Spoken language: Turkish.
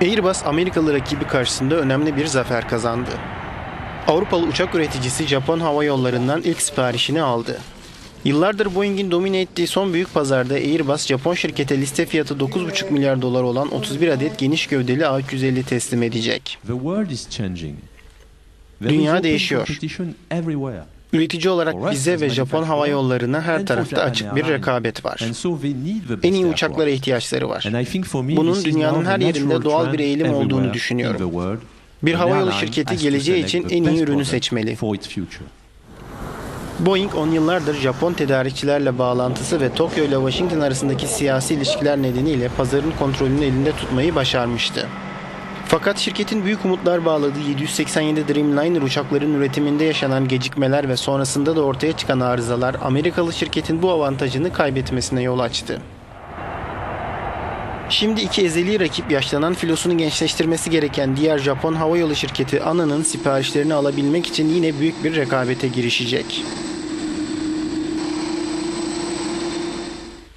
Airbus, Amerikalı rakibi karşısında önemli bir zafer kazandı. Avrupalı uçak üreticisi Japon Hava Yolları'ndan ilk siparişini aldı. Yıllardır Boeing'in domine ettiği son büyük pazarda Airbus, Japon şirkete liste fiyatı 9,5 milyar dolar olan 31 adet geniş gövdeli A350 teslim edecek. Dünya değişiyor. Üretici olarak bize ve Japon Hava Yolları'na her tarafta açık bir rekabet var. En iyi uçaklara ihtiyaçları var. Bunun dünyanın her yerinde doğal bir eğilim olduğunu düşünüyorum. Bir havayolu şirketi geleceği için en iyi ürünü seçmeli. Boeing 10 yıllardır Japon tedarikçilerle bağlantısı ve Tokyo ile Washington arasındaki siyasi ilişkiler nedeniyle pazarın kontrolünü elinde tutmayı başarmıştı. Fakat şirketin büyük umutlar bağladığı 787 Dreamliner uçakların üretiminde yaşanan gecikmeler ve sonrasında da ortaya çıkan arızalar Amerikalı şirketin bu avantajını kaybetmesine yol açtı. Şimdi iki ezeli rakip yaşlanan filosunu gençleştirmesi gereken diğer Japon havayolu şirketi ANA'nın siparişlerini alabilmek için yine büyük bir rekabete girişecek.